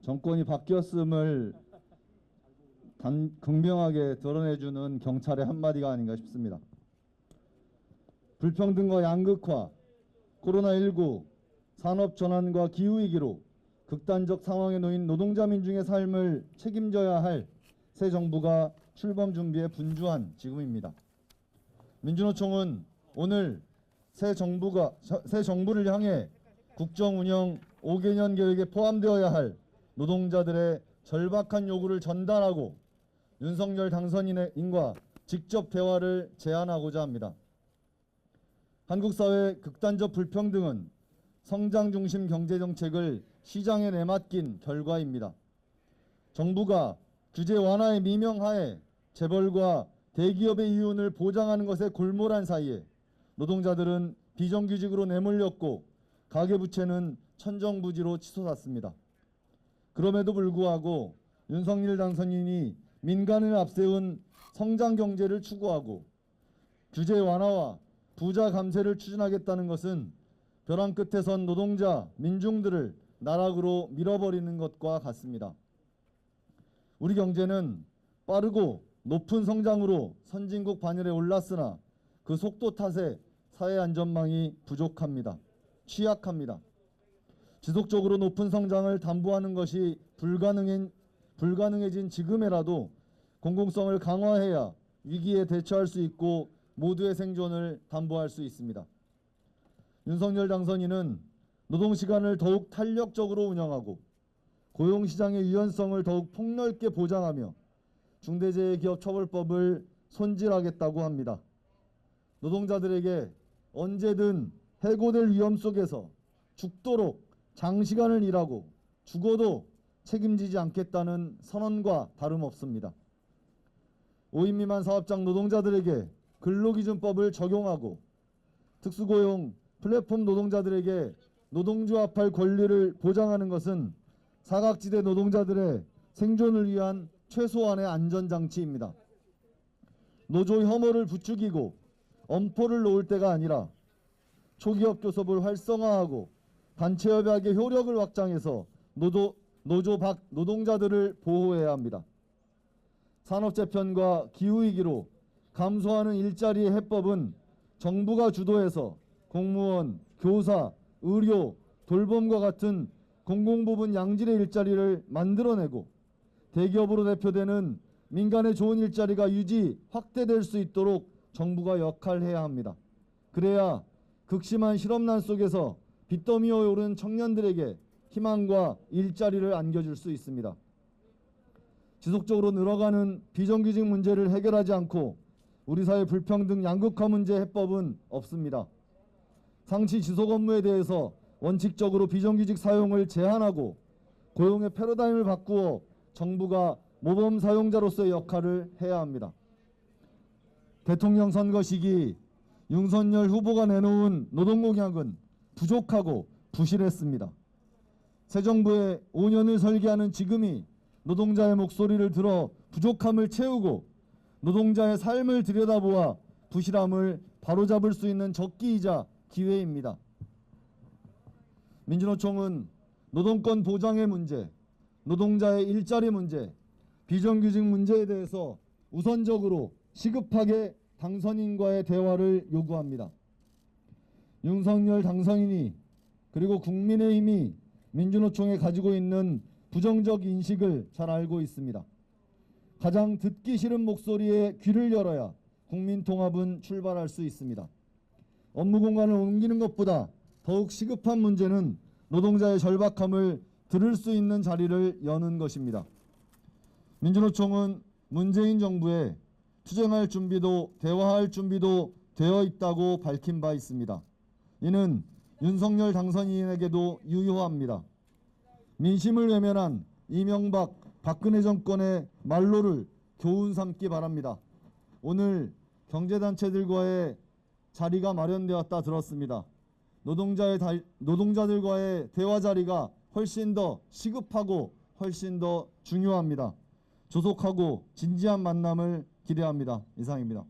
정권이 바뀌었음을 극명하게 드러내주는 경찰의 한마디가 아닌가 싶습니다. 불평등과 양극화, 코로나19, 산업 전환과 기후위기로 극단적 상황에 놓인 노동자 민중의 삶을 책임져야 할 새 정부가 출범 준비에 분주한 지금입니다. 민주노총은 오늘 새 정부를 향해 국정 운영 5개년 계획에 포함되어야 할 노동자들의 절박한 요구를 전달하고 윤석열 당선인과 직접 대화를 제안하고자 합니다. 한국 사회의 극단적 불평등은 성장 중심 경제 정책을 시장에 내맡긴 결과입니다. 정부가 규제 완화의 미명하에 재벌과 대기업의 이윤을 보장하는 것에 골몰한 사이에 노동자들은 비정규직으로 내몰렸고 가계부채는 천정부지로 치솟았습니다. 그럼에도 불구하고 윤석열 당선인이 민간을 앞세운 성장 경제를 추구하고 규제 완화와 부자 감세를 추진하겠다는 것은 벼랑 끝에 선 노동자, 민중들을 나락으로 밀어버리는 것과 같습니다. 우리 경제는 빠르고 높은 성장으로 선진국 반열에 올랐으나 그 속도 탓에 사회 안전망이 부족합니다. 취약합니다. 지속적으로 높은 성장을 담보하는 것이 불가능해진 지금에라도 공공성을 강화해야 위기에 대처할 수 있고 모두의 생존을 담보할 수 있습니다. 윤석열 당선인은 노동시간을 더욱 탄력적으로 운영하고 고용시장의 유연성을 더욱 폭넓게 보장하며 중대재해기업처벌법을 손질하겠다고 합니다. 노동자들에게 언제든 해고될 위험 속에서 죽도록 장시간을 일하고 죽어도 책임지지 않겠다는 선언과 다름없습니다. 5인 미만 사업장 노동자들에게 근로기준법을 적용하고 특수고용 플랫폼 노동자들에게 노동조합할 권리를 보장하는 것은 사각지대 노동자들의 생존을 위한 최소한의 안전장치입니다. 노조 혐오를 부추기고 엄포를 놓을 때가 아니라 초기업 교섭을 활성화하고 단체협약의 효력을 확장해서 노조 밖 노동자들을 보호해야 합니다. 산업재편과 기후위기로 감소하는 일자리의 해법은 정부가 주도해서 공무원, 교사, 의료, 돌봄과 같은 공공부문 양질의 일자리를 만들어내고 대기업으로 대표되는 민간의 좋은 일자리가 유지, 확대될 수 있도록 정부가 역할해야 합니다. 그래야 극심한 실업난 속에서 빚더미에 오른 청년들에게 희망과 일자리를 안겨줄 수 있습니다. 지속적으로 늘어가는 비정규직 문제를 해결하지 않고 우리 사회 불평등 양극화 문제 해법은 없습니다. 상시 지속 업무에 대해서 원칙적으로 비정규직 사용을 제한하고 고용의 패러다임을 바꾸어 정부가 모범 사용자로서의 역할을 해야 합니다. 대통령 선거 시기 윤석열 후보가 내놓은 노동공약은 부족하고 부실했습니다. 새 정부의 5년을 설계하는 지금이 노동자의 목소리를 들어 부족함을 채우고 노동자의 삶을 들여다보아 부실함을 바로잡을 수 있는 적기이자 기회입니다. 민주노총은 노동권 보장의 문제, 노동자의 일자리 문제, 비정규직 문제에 대해서 우선적으로 시급하게 당선인과의 대화를 요구합니다. 윤석열 당선인이 그리고 국민의힘이 민주노총에 가지고 있는 부정적 인식을 잘 알고 있습니다. 가장 듣기 싫은 목소리에 귀를 열어야 국민통합은 출발할 수 있습니다. 업무 공간을 옮기는 것보다 더욱 시급한 문제는 노동자의 절박함을 들을 수 있는 자리를 여는 것입니다. 민주노총은 문재인 정부에 투쟁할 준비도 대화할 준비도 되어 있다고 밝힌 바 있습니다. 이는 윤석열 당선인에게도 유효합니다. 민심을 외면한 이명박, 박근혜 정권의 말로를 교훈 삼기 바랍니다. 오늘 경제단체들과의 자리가 마련되었다 들었습니다. 노동자들과의 대화 자리가 훨씬 더 시급하고 훨씬 더 중요합니다. 조속하고 진지한 만남을 기대합니다. 이상입니다.